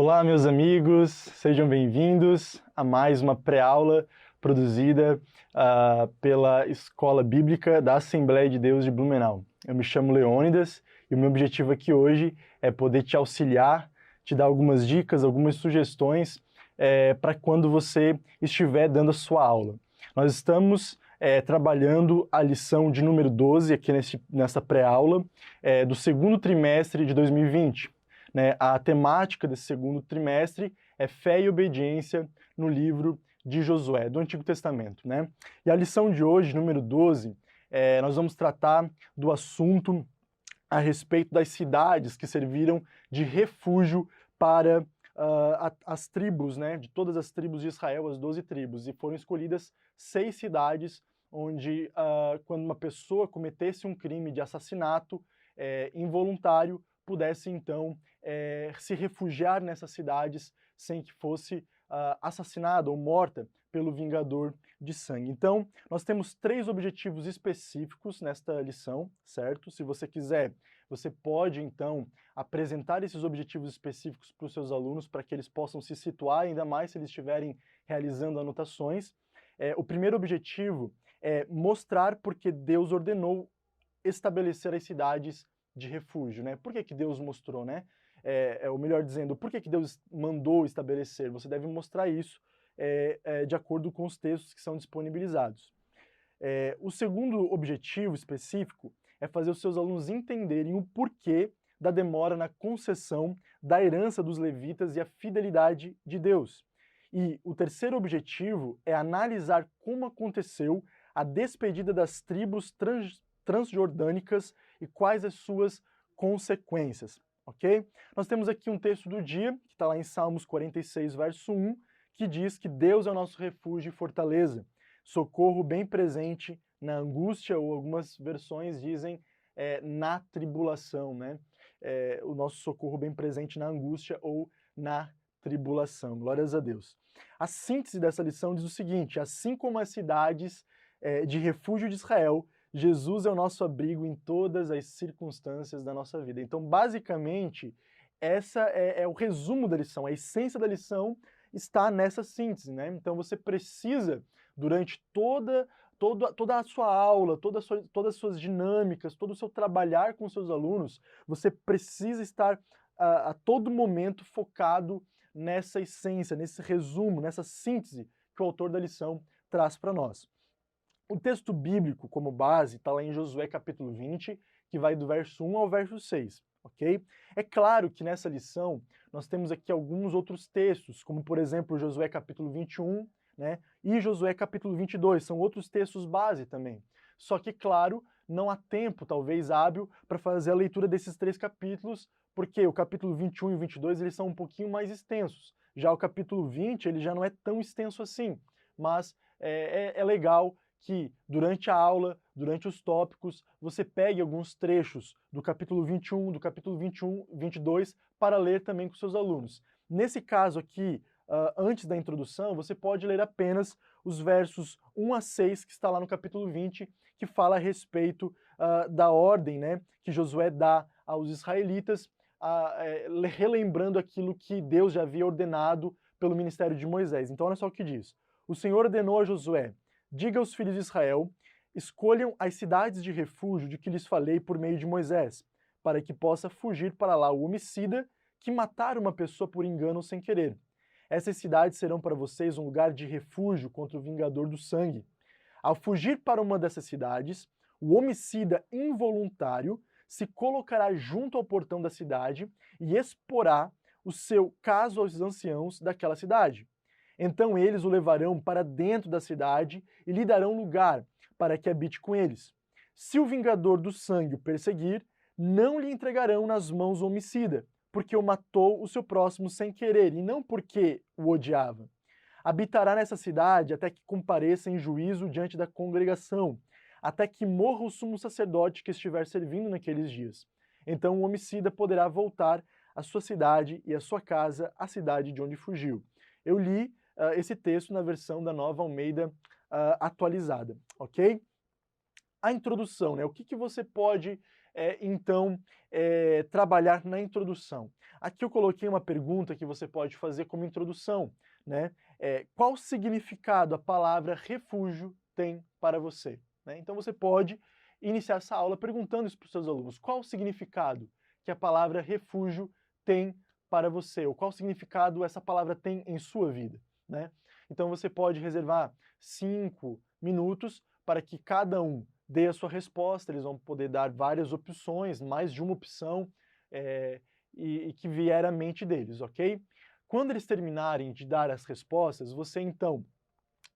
Olá, meus amigos, sejam bem-vindos a mais uma pré-aula produzida pela Escola Bíblica da Assembleia de Deus de Blumenau. Eu me chamo Leônidas e o meu objetivo aqui hoje é poder te auxiliar, te dar algumas dicas, algumas sugestões para quando você estiver dando a sua aula. Nós estamos trabalhando a lição de número 12 aqui nessa pré-aula do segundo trimestre de 2020. Né? A temática desse segundo trimestre é fé e obediência no livro de Josué, do Antigo Testamento. Né? E a lição de hoje, número 12, nós vamos tratar do assunto a respeito das cidades que serviram de refúgio para as tribos, né? De todas as tribos de Israel, as 12 tribos, e foram escolhidas 6 cidades onde, quando uma pessoa cometesse um crime de assassinato involuntário, pudesse então se refugiar nessas cidades sem que fosse assassinada ou morta pelo vingador de sangue. Então, nós temos 3 objetivos específicos nesta lição, certo? Se você quiser, você pode então apresentar esses objetivos específicos para os seus alunos para que eles possam se situar, ainda mais se eles estiverem realizando anotações. O primeiro objetivo é mostrar porque Deus ordenou estabelecer as cidades de refúgio, né? Por que Deus mostrou, né? Ou melhor dizendo, por que Deus mandou estabelecer? Você deve mostrar isso de acordo com os textos que são disponibilizados. O segundo objetivo específico é fazer os seus alunos entenderem o porquê da demora na concessão da herança dos levitas e a fidelidade de Deus. E o terceiro objetivo é analisar como aconteceu a despedida das tribos transjordânicas e quais as suas consequências, ok? Nós temos aqui um texto do dia, que está lá em Salmos 46, verso 1, que diz que Deus é o nosso refúgio e fortaleza, socorro bem presente na angústia, ou algumas versões dizem na tribulação, né? O nosso socorro bem presente na angústia ou na tribulação. Glórias a Deus. A síntese dessa lição diz o seguinte: assim como as cidades de refúgio de Israel, Jesus é o nosso abrigo em todas as circunstâncias da nossa vida. Então, basicamente, essa é o resumo da lição, a essência da lição está nessa síntese, né? Então, você precisa, durante toda a sua aula, todas as suas dinâmicas, todo o seu trabalhar com seus alunos, você precisa estar a todo momento focado nessa essência, nesse resumo, nessa síntese que o autor da lição traz para nós. O texto bíblico, como base, está lá em Josué capítulo 20, que vai do verso 1 ao verso 6, ok? É claro que nessa lição nós temos aqui alguns outros textos, como por exemplo Josué capítulo 21, né? E Josué capítulo 22, são outros textos base também. Só que, claro, não há tempo, talvez, hábil para fazer a leitura desses 3 capítulos, porque o capítulo 21 e 22 eles são um pouquinho mais extensos. Já o capítulo 20 ele já não é tão extenso assim, mas é legal que durante a aula, durante os tópicos, você pegue alguns trechos do capítulo 21, do capítulo 22, para ler também com seus alunos. Nesse caso aqui, antes da introdução, você pode ler apenas os versos 1 a 6, que está lá no capítulo 20, que fala a respeito da ordem, né, que Josué dá aos israelitas, relembrando aquilo que Deus já havia ordenado pelo ministério de Moisés. Então olha só o que diz. O Senhor ordenou a Josué: diga aos filhos de Israel, escolham as cidades de refúgio de que lhes falei por meio de Moisés, para que possa fugir para lá o homicida que matar uma pessoa por engano ou sem querer. Essas cidades serão para vocês um lugar de refúgio contra o vingador do sangue. Ao fugir para uma dessas cidades, o homicida involuntário se colocará junto ao portão da cidade e exporá o seu caso aos anciãos daquela cidade. Então eles o levarão para dentro da cidade e lhe darão lugar para que habite com eles. Se o vingador do sangue o perseguir, não lhe entregarão nas mãos o homicida, porque o matou o seu próximo sem querer, e não porque o odiava. Habitará nessa cidade até que compareça em juízo diante da congregação, até que morra o sumo sacerdote que estiver servindo naqueles dias. Então o homicida poderá voltar à sua cidade e à sua casa, à cidade de onde fugiu. Eu li esse texto na versão da Nova Almeida atualizada, ok? A introdução, né? O que você pode trabalhar na introdução. Aqui eu coloquei uma pergunta que você pode fazer como introdução, né? Qual significado a palavra refúgio tem para você? Né? Então você pode iniciar essa aula perguntando isso para os seus alunos. Qual o significado que a palavra refúgio tem para você? Ou qual significado essa palavra tem em sua vida? Né? Então você pode reservar 5 minutos para que cada um dê a sua resposta. Eles vão poder dar várias opções, mais de uma opção, e que vier à mente deles, ok? Quando eles terminarem de dar as respostas, você então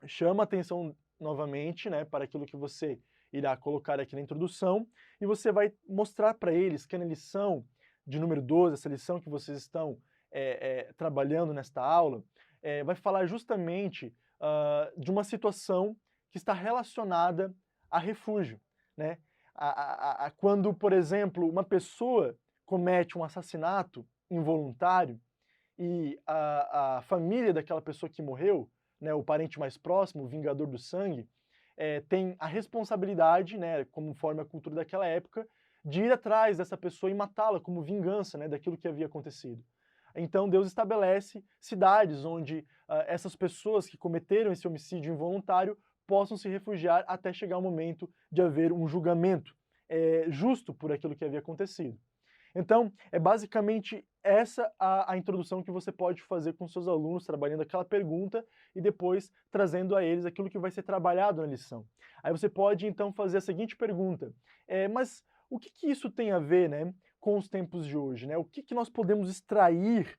chama a atenção novamente, né, para aquilo que você irá colocar aqui na introdução, e você vai mostrar para eles que na lição de número 12, essa lição que vocês estão trabalhando nesta aula, vai falar justamente de uma situação que está relacionada a refúgio, né? Quando, por exemplo, uma pessoa comete um assassinato involuntário e a família daquela pessoa que morreu, né, o parente mais próximo, o vingador do sangue, tem a responsabilidade, né, conforme a cultura daquela época, de ir atrás dessa pessoa e matá-la como vingança, né, daquilo que havia acontecido. Então Deus estabelece cidades onde essas pessoas que cometeram esse homicídio involuntário possam se refugiar até chegar o momento de haver um julgamento justo por aquilo que havia acontecido. Então, é basicamente essa a introdução que você pode fazer com seus alunos, trabalhando aquela pergunta e depois trazendo a eles aquilo que vai ser trabalhado na lição. Aí você pode, então, fazer a seguinte pergunta: mas o que isso tem a ver, né, com os tempos de hoje? Né? O que nós podemos extrair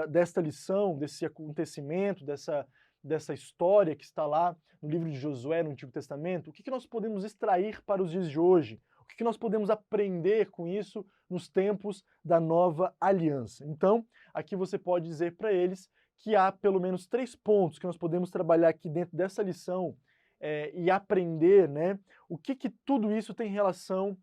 desta lição, desse acontecimento, dessa história que está lá no livro de Josué, no Antigo Testamento? O que nós podemos extrair para os dias de hoje? O que nós podemos aprender com isso nos tempos da nova aliança? Então, aqui você pode dizer para eles que há pelo menos 3 pontos que nós podemos trabalhar aqui dentro dessa lição e aprender, né, o que tudo isso tem relação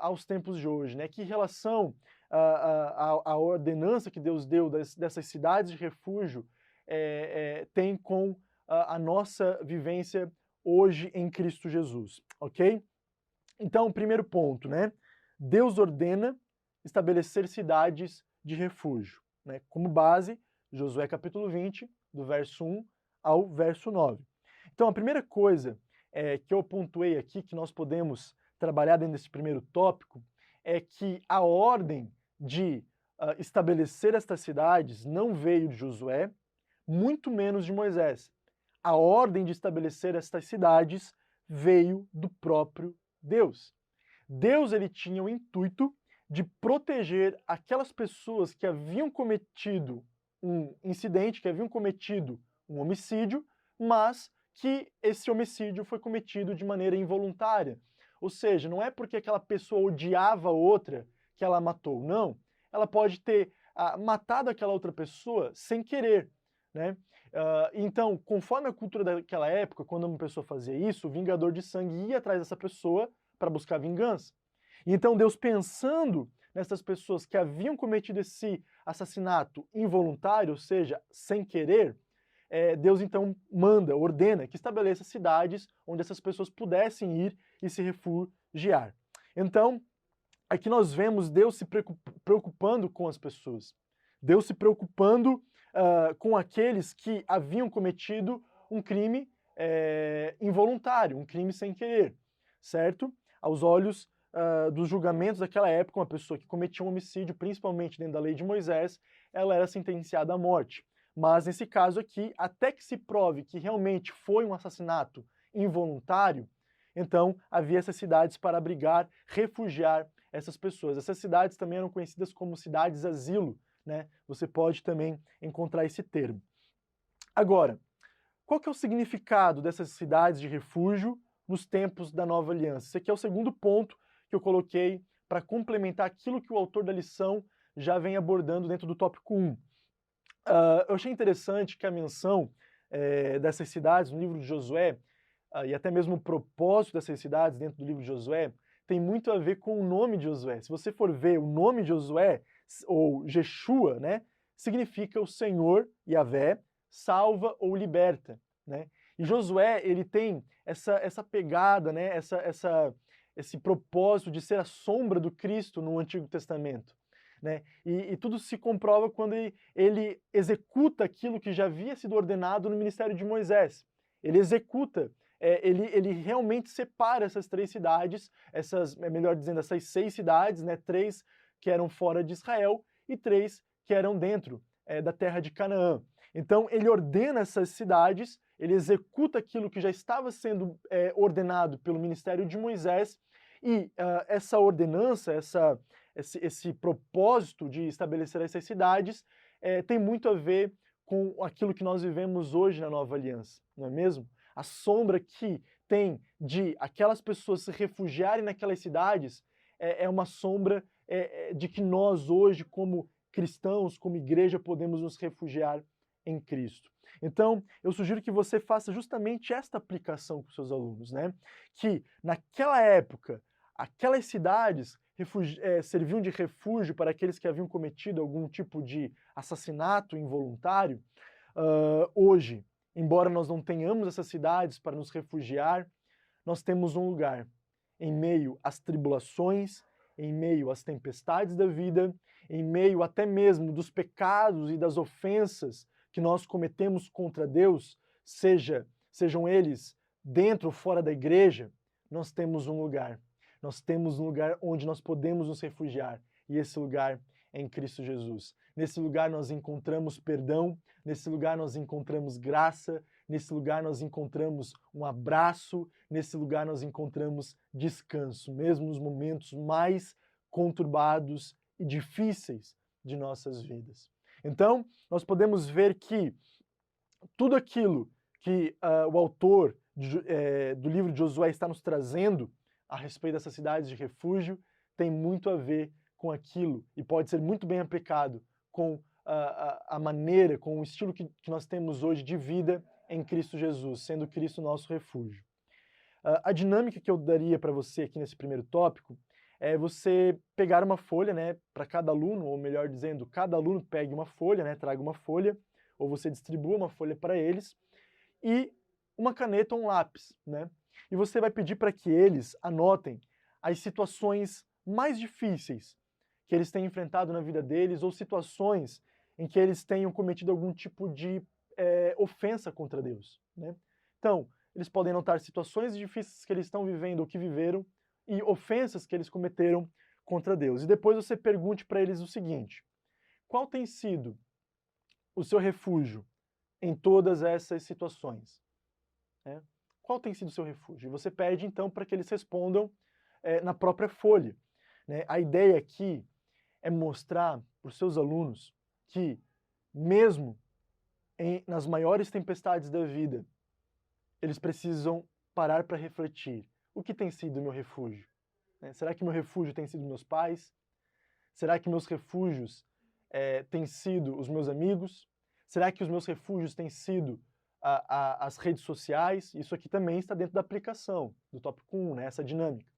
aos tempos de hoje, né? Que relação a ordenança que Deus deu dessas cidades de refúgio tem com a nossa vivência hoje em Cristo Jesus, ok? Então, primeiro ponto, né? Deus ordena estabelecer cidades de refúgio, né? Como base, Josué capítulo 20, do verso 1 ao verso 9. Então, a primeira coisa que eu pontuei aqui, que nós podemos trabalhar dentro desse primeiro tópico, é que a ordem de estabelecer estas cidades não veio de Josué, muito menos de Moisés. A ordem de estabelecer estas cidades veio do próprio Deus. Deus ele tinha o intuito de proteger aquelas pessoas que haviam cometido um incidente, que haviam cometido um homicídio, mas que esse homicídio foi cometido de maneira involuntária. Ou seja, não é porque aquela pessoa odiava outra que ela matou, não. Ela pode ter matado aquela outra pessoa sem querer. Né? Então, conforme a cultura daquela época, quando uma pessoa fazia isso, o vingador de sangue ia atrás dessa pessoa para buscar vingança. Então, Deus, pensando nessas pessoas que haviam cometido esse assassinato involuntário, ou seja, sem querer, Deus então ordena que estabeleça cidades onde essas pessoas pudessem ir e se refugiar. Então, aqui nós vemos Deus se preocupando com as pessoas. Deus se preocupando com aqueles que haviam cometido um crime involuntário, um crime sem querer, certo? Aos olhos dos julgamentos daquela época, uma pessoa que cometia um homicídio, principalmente dentro da lei de Moisés, ela era sentenciada à morte. Mas nesse caso aqui, até que se prove que realmente foi um assassinato involuntário, então havia essas cidades para abrigar, refugiar essas pessoas. Essas cidades também eram conhecidas como cidades-asilo, né? Você pode também encontrar esse termo. Agora, qual que é o significado dessas cidades de refúgio nos tempos da nova aliança? Esse aqui é o segundo ponto que eu coloquei para complementar aquilo que o autor da lição já vem abordando dentro do tópico 1. Eu achei interessante que a menção dessas cidades no livro de Josué, e até mesmo o propósito dessas cidades dentro do livro de Josué, tem muito a ver com o nome de Josué. Se você for ver o nome de Josué, ou Jeshua, né, significa o Senhor, Yahvé, salva ou liberta. Né? E Josué, ele tem essa pegada, né, esse propósito de ser a sombra do Cristo no Antigo Testamento, né? E tudo se comprova quando ele executa aquilo que já havia sido ordenado no ministério de Moisés. Ele executa, ele realmente separa essas 3 cidades, melhor dizendo, essas 6 cidades, né? 3 que eram fora de Israel e 3 que eram dentro da terra de Canaã. Então ele ordena essas cidades, ele executa aquilo que já estava sendo ordenado pelo ministério de Moisés, e essa ordenança, esse propósito de estabelecer essas cidades tem muito a ver com aquilo que nós vivemos hoje na Nova Aliança, não é mesmo? A sombra que tem de aquelas pessoas se refugiarem naquelas cidades é uma sombra de que nós hoje, como cristãos, como igreja, podemos nos refugiar em Cristo. Então, eu sugiro que você faça justamente esta aplicação com seus alunos, né? Que naquela época, aquelas cidades serviam de refúgio para aqueles que haviam cometido algum tipo de assassinato involuntário. Hoje, embora nós não tenhamos essas cidades para nos refugiar, nós temos um lugar em meio às tribulações, em meio às tempestades da vida, em meio até mesmo dos pecados e das ofensas que nós cometemos contra Deus, sejam eles dentro ou fora da igreja, nós temos um lugar. Nós temos um lugar onde nós podemos nos refugiar, e esse lugar é em Cristo Jesus. Nesse lugar nós encontramos perdão, nesse lugar nós encontramos graça, nesse lugar nós encontramos um abraço, nesse lugar nós encontramos descanso, mesmo nos momentos mais conturbados e difíceis de nossas vidas. Então, nós podemos ver que tudo aquilo que o autor do livro de Josué está nos trazendo a respeito dessas cidades de refúgio tem muito a ver com aquilo e pode ser muito bem aplicado com a maneira, com o estilo que nós temos hoje de vida em Cristo Jesus, sendo Cristo nosso refúgio. A dinâmica que eu daria para você aqui nesse primeiro tópico é você pegar uma folha, né, para cada aluno, ou melhor dizendo, cada aluno pegue uma folha, né, traga uma folha, ou você distribua uma folha para eles, e uma caneta ou um lápis, né? E você vai pedir para que eles anotem as situações mais difíceis que eles têm enfrentado na vida deles, ou situações em que eles tenham cometido algum tipo de ofensa contra Deus, né? Então, eles podem anotar situações difíceis que eles estão vivendo ou que viveram, e ofensas que eles cometeram contra Deus. E depois você pergunte para eles o seguinte: qual tem sido o seu refúgio em todas essas situações? Qual tem sido o seu refúgio? E você pede então para que eles respondam na própria folha, né? A ideia aqui é mostrar para os seus alunos que, mesmo nas maiores tempestades da vida, eles precisam parar para refletir. O que tem sido o meu refúgio? Será que meu refúgio tem sido meus pais? Será que meus refúgios têm sido os meus amigos? Será que os meus refúgios têm sido as redes sociais? Isso aqui também está dentro da aplicação do tópico 1, né? Essa dinâmica.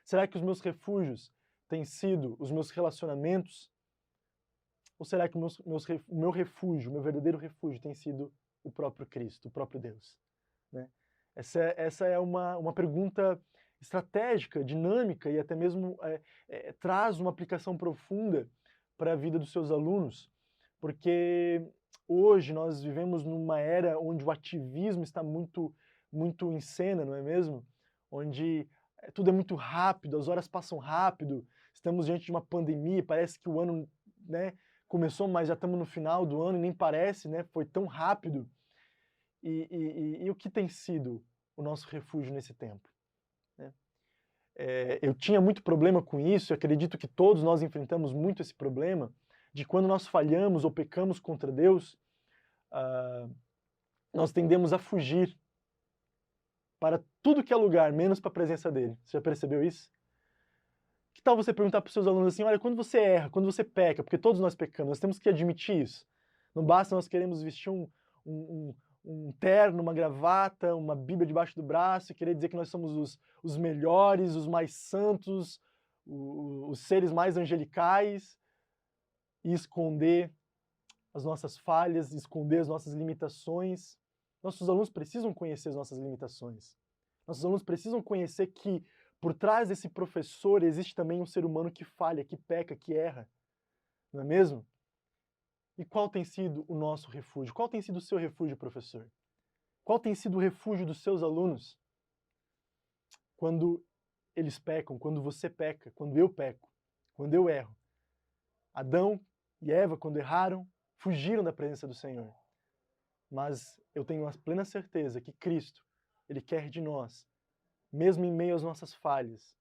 Será que os meus refúgios têm sido os meus relacionamentos? Ou será que o meu refúgio, o meu verdadeiro refúgio tem sido o próprio Cristo, o próprio Deus? Né? Essa é uma pergunta estratégica, dinâmica e até mesmo traz uma aplicação profunda para a vida dos seus alunos, porque hoje nós vivemos numa era onde o ativismo está muito, muito em cena, não é mesmo? Onde tudo é muito rápido, as horas passam rápido, estamos diante de uma pandemia, parece que o ano, né, começou, mas já estamos no final do ano e nem parece, né? Foi tão rápido. E o que tem sido o nosso refúgio nesse tempo? Né? Eu tinha muito problema com isso, e acredito que todos nós enfrentamos muito esse problema, de quando nós falhamos ou pecamos contra Deus, nós tendemos a fugir para tudo que é lugar, menos para a presença dele. Você já percebeu isso? Que tal você perguntar para os seus alunos assim, olha, quando você erra, quando você peca, porque todos nós pecamos, nós temos que admitir isso. Não basta nós queremos vestir um terno, uma gravata, uma Bíblia debaixo do braço e querer dizer que nós somos os melhores, os mais santos, os seres mais angelicais, e esconder as nossas falhas, esconder as nossas limitações. Nossos alunos precisam conhecer as nossas limitações. Nossos alunos precisam conhecer que, por trás desse professor existe também um ser humano que falha, que peca, que erra, não é mesmo? E qual tem sido o nosso refúgio? Qual tem sido o seu refúgio, professor? Qual tem sido o refúgio dos seus alunos? Quando eles pecam, quando você peca, quando eu peco, quando eu erro. Adão e Eva, quando erraram, fugiram da presença do Senhor. Mas eu tenho a plena certeza que Cristo, Ele quer de nós, mesmo em meio às nossas falhas,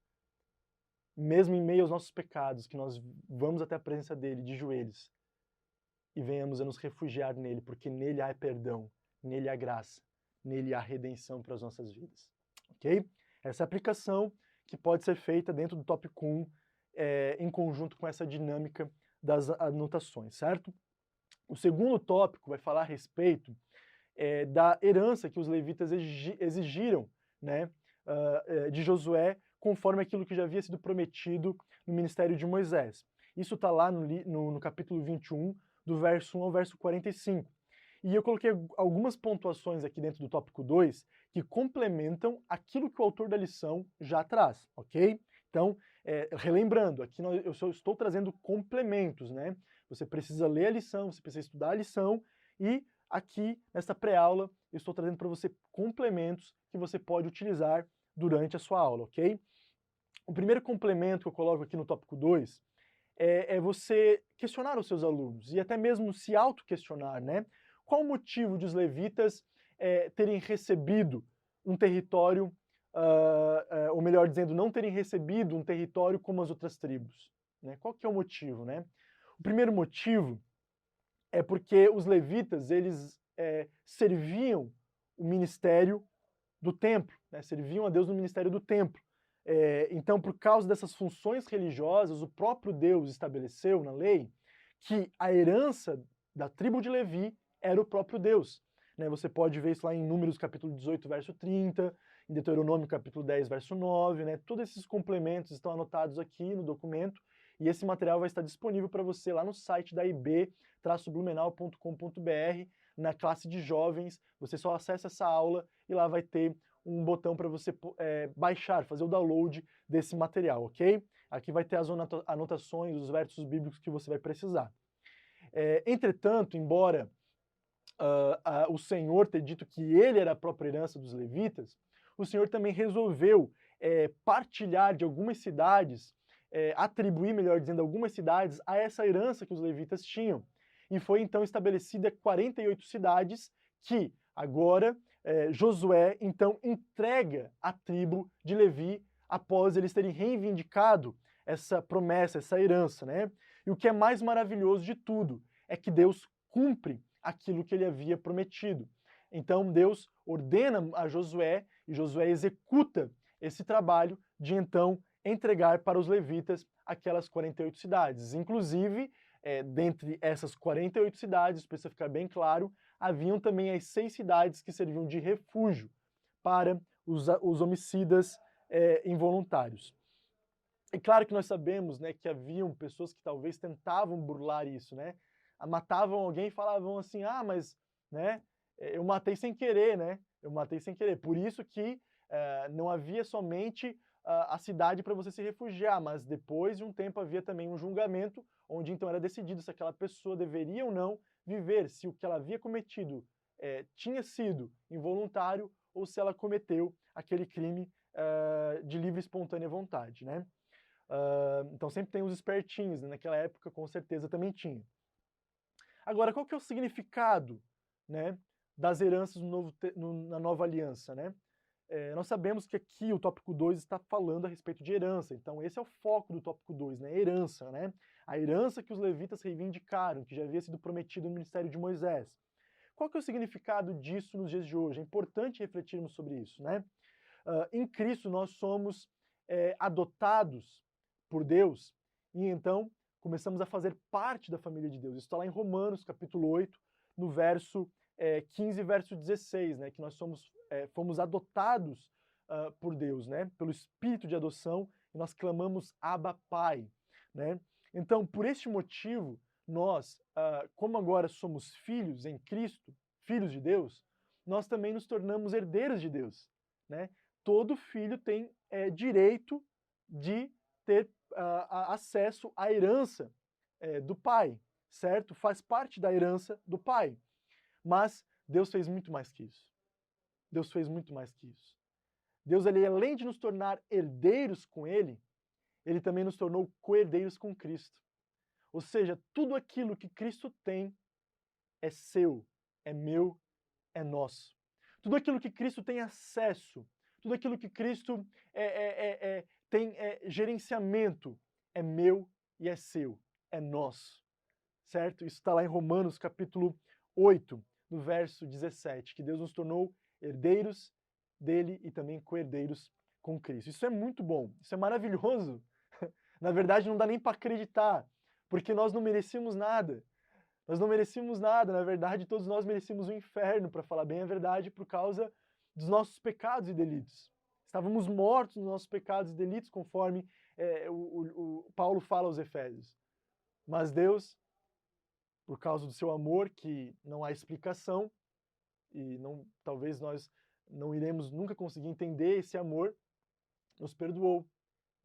mesmo em meio aos nossos pecados, que nós vamos até a presença dEle de joelhos e venhamos a nos refugiar nele, porque nele há perdão, nele há graça, nele há redenção para as nossas vidas. Ok? Essa é a aplicação que pode ser feita dentro do tópico 1, em conjunto com essa dinâmica das anotações, certo? O segundo tópico vai falar a respeito da herança que os levitas exigiram, né, de Josué, conforme aquilo que já havia sido prometido no ministério de Moisés. Isso está lá no capítulo 21, do verso 1 ao verso 45. E eu coloquei algumas pontuações aqui dentro do tópico 2 que complementam aquilo que o autor da lição já traz, ok? Então, relembrando, aqui eu só estou trazendo complementos, né? Você precisa ler a lição, você precisa estudar a lição, e aqui, nesta pré-aula, eu estou trazendo para você complementos que você pode utilizar durante a sua aula, ok? O primeiro complemento que eu coloco aqui no tópico 2 é você questionar os seus alunos, e até mesmo se auto-questionar, né? Qual o motivo de os levitas terem recebido um território, ou melhor dizendo, não terem recebido um território como as outras tribos? Né? Qual que é o motivo, né? O primeiro motivo é porque os levitas, eles serviam o ministério do templo, né? Serviam a Deus no ministério do templo. Então, por causa dessas funções religiosas, o próprio Deus estabeleceu na lei que a herança da tribo de Levi era o próprio Deus. Né? Você pode ver isso lá em Números capítulo 18, verso 30, em Deuteronômio capítulo 10, verso 9, né? Todos esses complementos estão anotados aqui no documento, e esse material vai estar disponível para você lá no site da ib-blumenau.com.br, na classe de jovens. Você só acessa essa aula e lá vai ter um botão para você baixar, fazer o download desse material, ok? Aqui vai ter as anotações, os versos bíblicos que você vai precisar. Entretanto, embora o Senhor ter dito que ele era a própria herança dos levitas, o Senhor também resolveu partilhar de algumas cidades, atribuir, melhor dizendo, algumas cidades a essa herança que os levitas tinham. E foi então estabelecida 48 cidades que agora Josué então entrega à tribo de Levi após eles terem reivindicado essa promessa, essa herança, né? E o que é mais maravilhoso de tudo é que Deus cumpre aquilo que ele havia prometido. Então Deus ordena a Josué e Josué executa esse trabalho de então entregar para os levitas aquelas 48 cidades. Inclusive, dentre essas 48 cidades, para ficar bem claro, haviam também as 6 cidades que serviam de refúgio para os homicidas involuntários. É claro que nós sabemos, né, que haviam pessoas que talvez tentavam burlar isso, né? Matavam alguém e falavam assim, mas, né, eu matei sem querer, né? Eu matei sem querer. Por isso que não havia somente a cidade para você se refugiar, mas depois de um tempo havia também um julgamento, onde então era decidido se aquela pessoa deveria ou não viver, se o que ela havia cometido tinha sido involuntário ou se ela cometeu aquele crime de livre e espontânea vontade, né? Então sempre tem os espertinhos, né? Naquela época com certeza também tinha. Agora, qual que é o significado, né, das heranças na nova aliança, né? Nós sabemos que aqui o tópico 2 está falando a respeito de herança, então esse é o foco do tópico 2, né? Herança, né? A herança que os levitas reivindicaram, que já havia sido prometido no ministério de Moisés. Qual que é o significado disso nos dias de hoje? É importante refletirmos sobre isso, né? Em Cristo nós somos adotados por Deus e então começamos a fazer parte da família de Deus. Isso está lá em Romanos, capítulo 8, no verso 15 e verso 16, né? Que nós fomos adotados por Deus, né? Pelo Espírito de adoção, e nós clamamos Abba, Pai, né? Então, por este motivo, nós, como agora somos filhos em Cristo, filhos de Deus, nós também nos tornamos herdeiros de Deus, né? todo filho tem direito de ter acesso à herança do pai, certo? Faz parte da herança do pai. Mas Deus fez muito mais que isso. Deus fez muito mais que isso. Deus, ele, além de nos tornar herdeiros com ele também nos tornou co-herdeiros com Cristo. Ou seja, tudo aquilo que Cristo tem é seu, é meu, é nosso. Tudo aquilo que Cristo tem acesso, tudo aquilo que Cristo tem gerenciamento, é meu e é seu, é nosso. Certo? Isso está lá em Romanos capítulo 8, no verso 17, que Deus nos tornou herdeiros dele e também co-herdeiros com Cristo. Isso é muito bom, isso é maravilhoso. Na verdade, não dá nem para acreditar, porque nós não merecíamos nada. Nós não merecíamos nada, na verdade, todos nós merecíamos o inferno, para falar bem a verdade, por causa dos nossos pecados e delitos. Estávamos mortos nos nossos pecados e delitos, conforme o Paulo fala aos Efésios. Mas Deus, por causa do seu amor, que não há explicação, e talvez nós não iremos nunca conseguir entender esse amor, nos perdoou.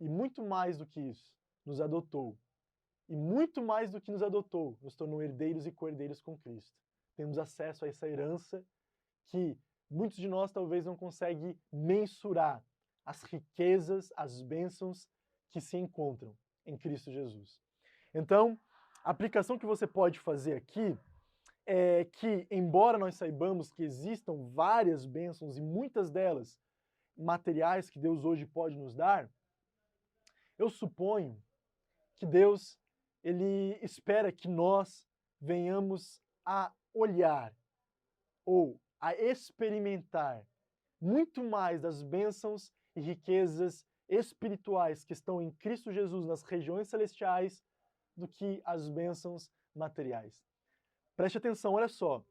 E muito mais do que isso, nos adotou. E muito mais do que nos adotou, nos tornou herdeiros e co-herdeiros com Cristo. Temos acesso a essa herança que muitos de nós talvez não conseguem mensurar as riquezas, as bênçãos que se encontram em Cristo Jesus. Então, a aplicação que você pode fazer aqui é que, embora nós saibamos que existam várias bênçãos e muitas delas materiais que Deus hoje pode nos dar, eu suponho que Deus, ele espera que nós venhamos a olhar ou a experimentar muito mais das bênçãos e riquezas espirituais que estão em Cristo Jesus nas regiões celestiais do que as bênçãos materiais. Preste atenção, olha só.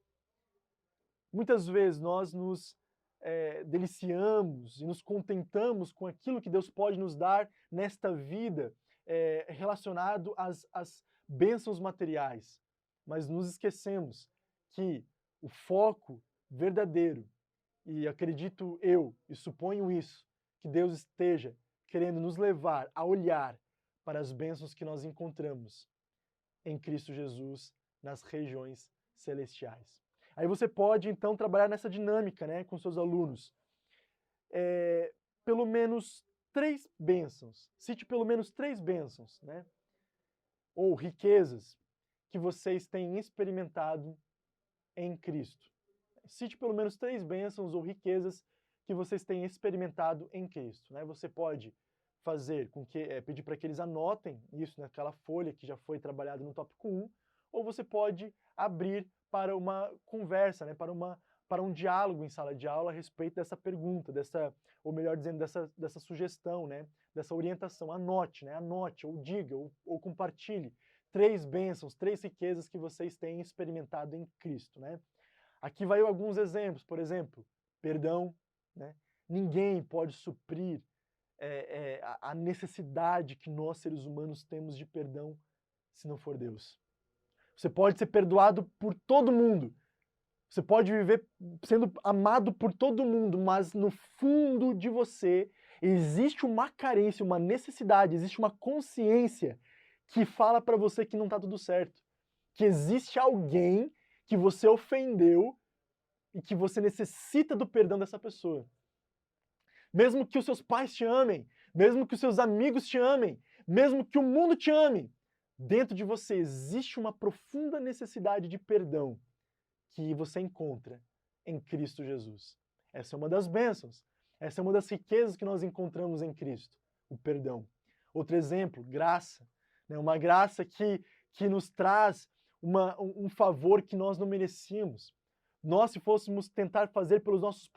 Muitas vezes nós nos deliciamos e nos contentamos com aquilo que Deus pode nos dar nesta vida relacionado às bênçãos materiais. Mas nos esquecemos que o foco verdadeiro, e acredito eu, e suponho isso, que Deus esteja querendo nos levar a olhar para as bênçãos que nós encontramos em Cristo Jesus nas regiões celestiais. Aí você pode, então, trabalhar nessa dinâmica, né, com seus alunos. Pelo menos 3 bênçãos. Cite pelo menos 3 bênçãos, né? Ou riquezas que vocês têm experimentado em Cristo. Cite pelo menos 3 bênçãos ou riquezas que vocês têm experimentado em Cristo, né? Você pode fazer com que pedir para que eles anotem isso naquela folha que já foi trabalhada no tópico 1, ou você pode abrir para uma conversa, né? Para um diálogo em sala de aula a respeito dessa pergunta, ou melhor dizendo, dessa sugestão, né? Dessa orientação. Anote, né? Anote, ou diga, ou compartilhe 3 bênçãos, 3 riquezas que vocês têm experimentado em Cristo, né? Aqui vai alguns exemplos, por exemplo, perdão, né? Ninguém pode suprir a necessidade que nós, seres humanos, temos de perdão se não for Deus. Você pode ser perdoado por todo mundo, você pode viver sendo amado por todo mundo, mas no fundo de você existe uma carência, uma necessidade, existe uma consciência que fala para você que não está tudo certo, que existe alguém que você ofendeu e que você necessita do perdão dessa pessoa. Mesmo que os seus pais te amem, mesmo que os seus amigos te amem, mesmo que o mundo te ame, dentro de você existe uma profunda necessidade de perdão que você encontra em Cristo Jesus. Essa é uma das bênçãos, essa é uma das riquezas que nós encontramos em Cristo, o perdão. Outro exemplo, graça, né? Uma graça que nos traz um favor que nós não merecíamos. Nós, se fôssemos tentar fazer pelos nossos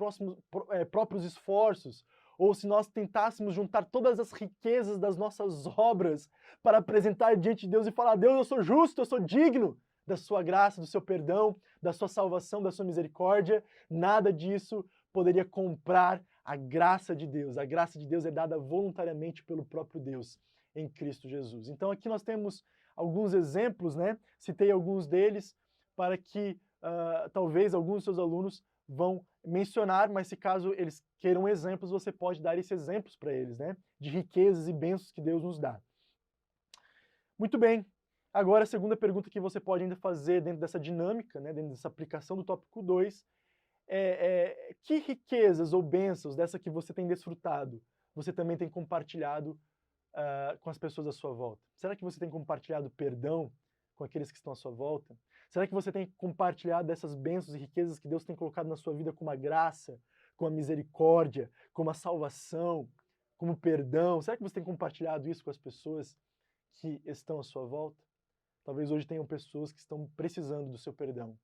próprios esforços, ou se nós tentássemos juntar todas as riquezas das nossas obras para apresentar diante de Deus e falar: Deus, eu sou justo, eu sou digno da sua graça, do seu perdão, da sua salvação, da sua misericórdia, nada disso poderia comprar a graça de Deus. A graça de Deus é dada voluntariamente pelo próprio Deus em Cristo Jesus. Então aqui nós temos alguns exemplos, né? Citei alguns deles para que talvez alguns dos seus alunos vão mencionar, mas se caso eles queiram exemplos, você pode dar esses exemplos para eles, né? De riquezas e bênçãos que Deus nos dá. Muito bem. Agora, a segunda pergunta que você pode ainda fazer dentro dessa dinâmica, né, dentro dessa aplicação do tópico 2, que riquezas ou bênçãos dessa que você tem desfrutado, você também tem compartilhado com as pessoas à sua volta? Será que você tem compartilhado perdão com aqueles que estão à sua volta? Será que você tem compartilhado dessas bênçãos e riquezas que Deus tem colocado na sua vida como a graça, como a misericórdia, como a salvação, como perdão? Será que você tem compartilhado isso com as pessoas que estão à sua volta? Talvez hoje tenham pessoas que estão precisando do seu perdão,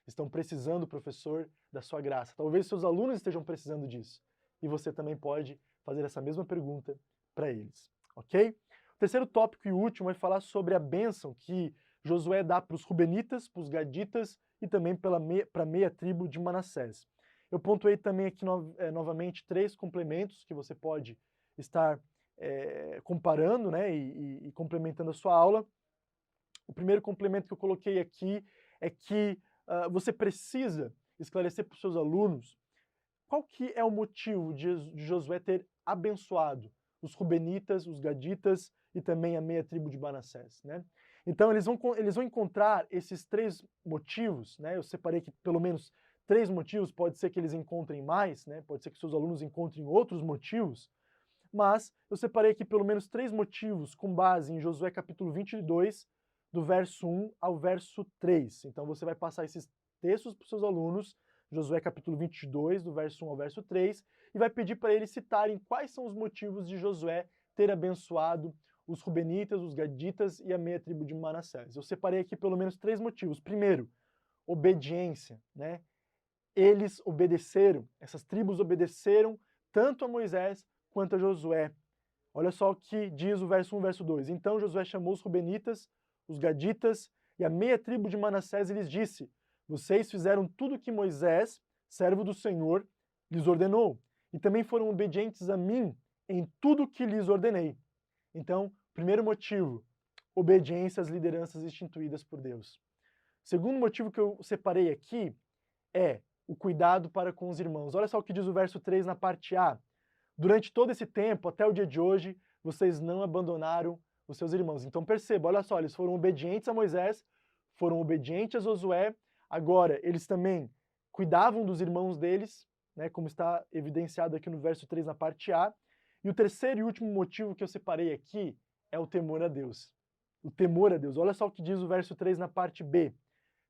estão precisando, professor, da sua graça. Talvez seus alunos estejam precisando disso. E você também pode fazer essa mesma pergunta para eles, ok? O terceiro tópico e último é falar sobre a bênção que Josué dá para os Rubenitas, para os Gaditas e também para a meia tribo de Manassés. Eu pontuei também aqui novamente 3 complementos que você pode estar comparando, né, e complementando a sua aula. O primeiro complemento que eu coloquei aqui é que você precisa esclarecer para os seus alunos qual que é o motivo de Josué ter abençoado os Rubenitas, os Gaditas e também a meia tribo de Manassés, né? Então eles vão encontrar esses 3 motivos, né? Eu separei aqui pelo menos 3 motivos, pode ser que eles encontrem mais, né? Pode ser que seus alunos encontrem outros motivos, mas eu separei aqui pelo menos 3 motivos com base em Josué capítulo 22, do verso 1 ao verso 3. Então você vai passar esses textos para os seus alunos, Josué capítulo 22, do verso 1 ao verso 3, e vai pedir para eles citarem quais são os motivos de Josué ter abençoado os Rubenitas, os Gaditas e a meia tribo de Manassés. Eu separei aqui pelo menos 3 motivos. Primeiro, obediência, né? Eles obedeceram, essas tribos obedeceram tanto a Moisés quanto a Josué. Olha só o que diz o verso 1 e verso 2. Então Josué chamou os Rubenitas, os Gaditas e a meia tribo de Manassés e lhes disse: vocês fizeram tudo o que Moisés, servo do Senhor, lhes ordenou, e também foram obedientes a mim em tudo o que lhes ordenei. Então, primeiro motivo, obediência às lideranças instituídas por Deus. Segundo motivo que eu separei aqui é o cuidado para com os irmãos. Olha só o que diz o verso 3 na parte A. Durante todo esse tempo, até o dia de hoje, vocês não abandonaram os seus irmãos. Então perceba, olha só, eles foram obedientes a Moisés, foram obedientes a Josué, agora eles também cuidavam dos irmãos deles, né, como está evidenciado aqui no verso 3 na parte A. E o terceiro e último motivo que eu separei aqui é o temor a Deus. O temor a Deus. Olha só o que diz o verso 3 na parte B.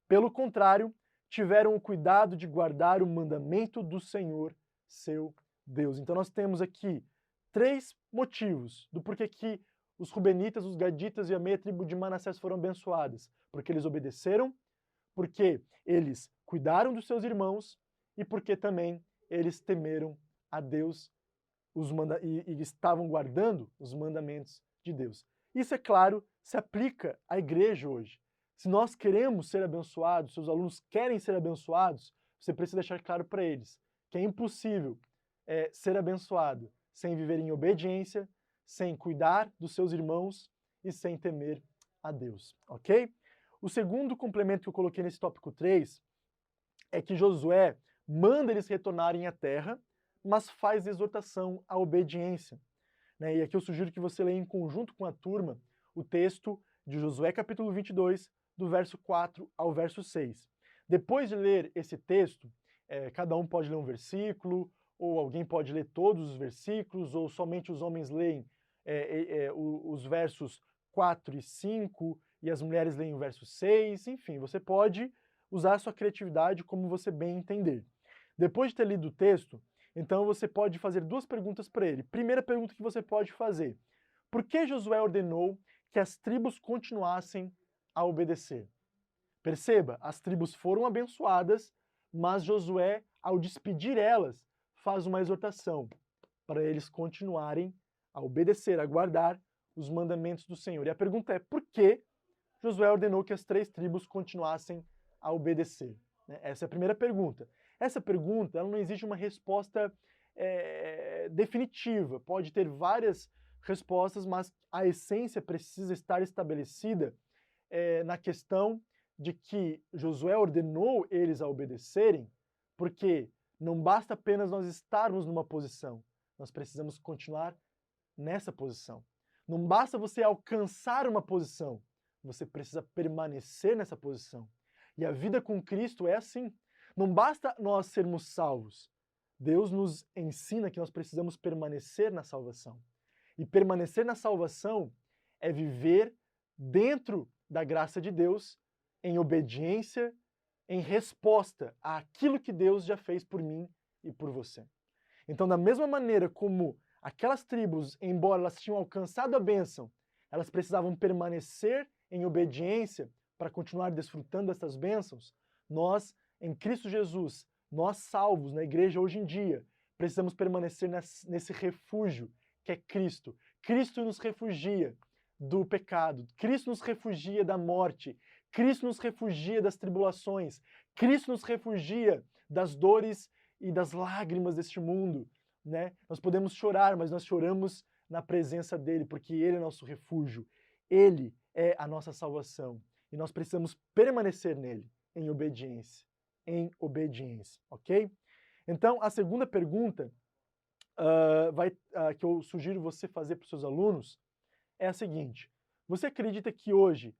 Pelo contrário, tiveram o cuidado de guardar o mandamento do Senhor, seu Deus. Então nós temos aqui 3 motivos do porquê que os Rubenitas, os Gaditas e a meia tribo de Manassés foram abençoadas. Porque eles obedeceram, porque eles cuidaram dos seus irmãos e porque também eles temeram a Deus e estavam guardando os mandamentos de Deus. Isso, é claro, se aplica à igreja hoje. Se nós queremos ser abençoados, seus alunos querem ser abençoados, você precisa deixar claro para eles que é impossível ser abençoado sem viver em obediência, sem cuidar dos seus irmãos e sem temer a Deus, ok? O segundo complemento que eu coloquei nesse tópico 3 é que Josué manda eles retornarem à terra, mas faz exortação à obediência, né? E aqui eu sugiro que você leia em conjunto com a turma o texto de Josué capítulo 22, do verso 4 ao verso 6. Depois de ler esse texto, cada um pode ler um versículo, ou alguém pode ler todos os versículos, ou somente os homens leem os versos 4 e 5, e as mulheres leem o verso 6, enfim, você pode usar a sua criatividade como você bem entender. Depois de ter lido o texto, então você pode fazer 2 perguntas para ele. Primeira pergunta que você pode fazer: por que Josué ordenou que as tribos continuassem a obedecer? Perceba, as tribos foram abençoadas, mas Josué, ao despedir elas, faz uma exortação para eles continuarem a obedecer, a guardar os mandamentos do Senhor. E a pergunta é: por que Josué ordenou que as 3 tribos continuassem a obedecer? Essa é a primeira pergunta. Essa pergunta, ela não exige uma resposta definitiva. Pode ter várias respostas, mas a essência precisa estar estabelecida na questão de que Josué ordenou eles a obedecerem Porque não basta apenas nós estarmos numa posição, nós precisamos continuar nessa posição. Não basta você alcançar uma posição, você precisa permanecer nessa posição. E a vida com Cristo é assim. Não basta nós sermos salvos. Deus nos ensina que nós precisamos permanecer na salvação. E permanecer na salvação é viver dentro da graça de Deus, em obediência, em resposta àquilo que Deus já fez por mim e por você. Então, da mesma maneira como aquelas tribos, embora elas tinham alcançado a bênção, elas precisavam permanecer em obediência para continuar desfrutando dessas bênçãos, nós, em Cristo Jesus, nós salvos na igreja hoje em dia, precisamos permanecer nesse refúgio que é Cristo. Cristo nos refugia do pecado, Cristo nos refugia da morte, Cristo nos refugia das tribulações, Cristo nos refugia das dores e das lágrimas deste mundo, né? Nós podemos chorar, mas nós choramos na presença dele, porque ele é nosso refúgio, ele é a nossa salvação, e nós precisamos permanecer nele, em obediência, ok? Então, a segunda pergunta que eu sugiro você fazer para os seus alunos é a seguinte: você acredita que hoje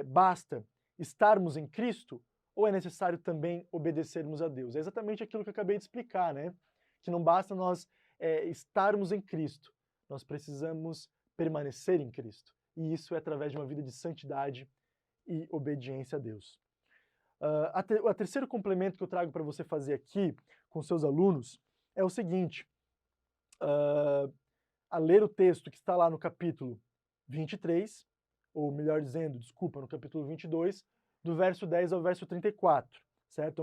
basta estarmos em Cristo ou é necessário também obedecermos a Deus? É exatamente aquilo que eu acabei de explicar, né? Que não basta nós estarmos em Cristo, nós precisamos permanecer em Cristo. E isso é através de uma vida de santidade e obediência a Deus. O terceiro complemento que eu trago para você fazer aqui com seus alunos é o seguinte: a ler o texto que está lá no capítulo 23, ou melhor dizendo, desculpa, no capítulo 22, do verso 10 ao verso 34, certo?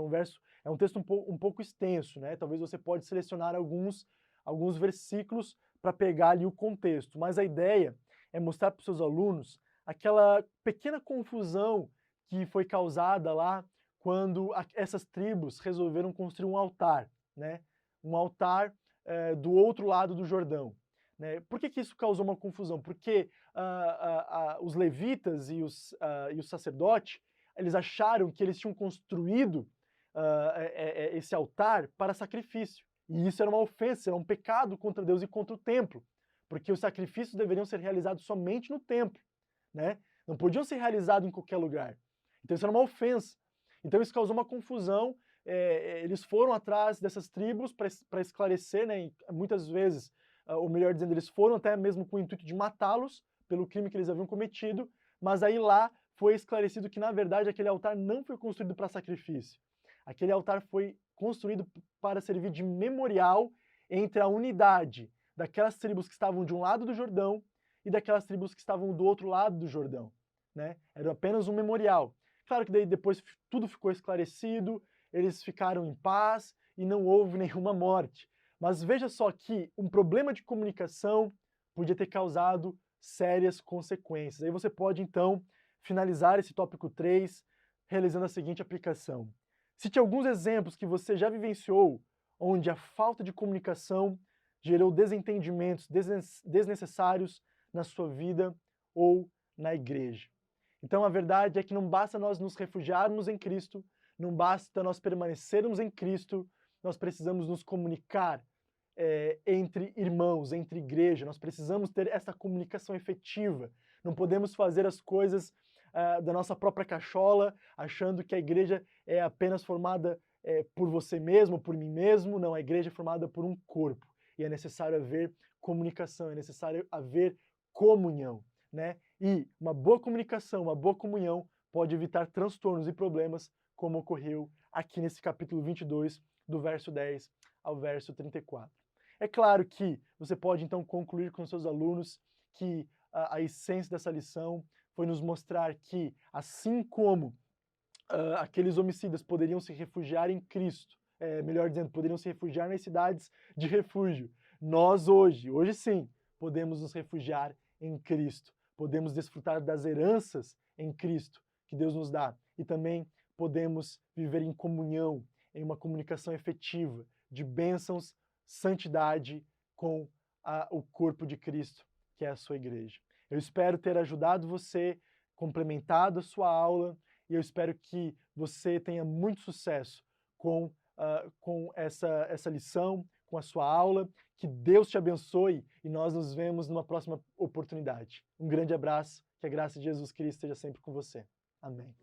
É um texto um pouco extenso, né? Talvez você pode selecionar alguns versículos para pegar ali o contexto, mas a ideia é mostrar para os seus alunos aquela pequena confusão que foi causada lá quando essas tribos resolveram construir um altar, né? Um altar do outro lado do Jordão. Né? Por que isso causou uma confusão? Porque os levitas e os sacerdotes, eles acharam que eles tinham construído esse altar para sacrifício. E isso era uma ofensa, era um pecado contra Deus e contra o templo, porque os sacrifícios deveriam ser realizados somente no templo, né? Não podiam ser realizados em qualquer lugar. Então isso era uma ofensa. Então isso causou uma confusão. Eles foram atrás dessas tribos para esclarecer, né? E muitas vezes, ou melhor dizendo, eles foram até mesmo com o intuito de matá-los pelo crime que eles haviam cometido, mas aí lá foi esclarecido que, na verdade, aquele altar não foi construído para sacrifício. Aquele altar foi construído para servir de memorial entre a unidade daquelas tribos que estavam de um lado do Jordão e daquelas tribos que estavam do outro lado do Jordão, né? Era apenas um memorial. Claro que daí depois tudo ficou esclarecido, eles ficaram em paz e não houve nenhuma morte. Mas veja só que um problema de comunicação podia ter causado sérias consequências. Aí você pode, então, finalizar esse tópico 3 realizando a seguinte aplicação. Cite alguns exemplos que você já vivenciou onde a falta de comunicação gerou desentendimentos desnecessários na sua vida ou na igreja. Então a verdade é que não basta nós nos refugiarmos em Cristo, não basta nós permanecermos em Cristo, nós precisamos nos comunicar entre irmãos, entre igreja, nós precisamos ter essa comunicação efetiva. Não podemos fazer as coisas da nossa própria cachola, achando que a igreja é apenas formada por você mesmo, por mim mesmo. Não, a igreja é formada por um corpo. E é necessário haver comunicação, é necessário haver comunhão, né? E uma boa comunicação, uma boa comunhão pode evitar transtornos e problemas, como ocorreu aqui nesse capítulo 22, do verso 10 ao verso 34. É claro que você pode então concluir com seus alunos que a essência dessa lição foi nos mostrar que, assim como aqueles homicidas poderiam se refugiar em Cristo, melhor dizendo, poderiam se refugiar nas cidades de refúgio, nós hoje sim, podemos nos refugiar em Cristo, podemos desfrutar das heranças em Cristo que Deus nos dá e também podemos viver em comunhão, em uma comunicação efetiva de bênçãos, santidade com o corpo de Cristo, que é a sua igreja. Eu espero ter ajudado você, complementado a sua aula, e eu espero que você tenha muito sucesso com com essa lição, com a sua aula. Que Deus te abençoe e nós nos vemos numa próxima oportunidade. Um grande abraço, que a graça de Jesus Cristo esteja sempre com você. Amém.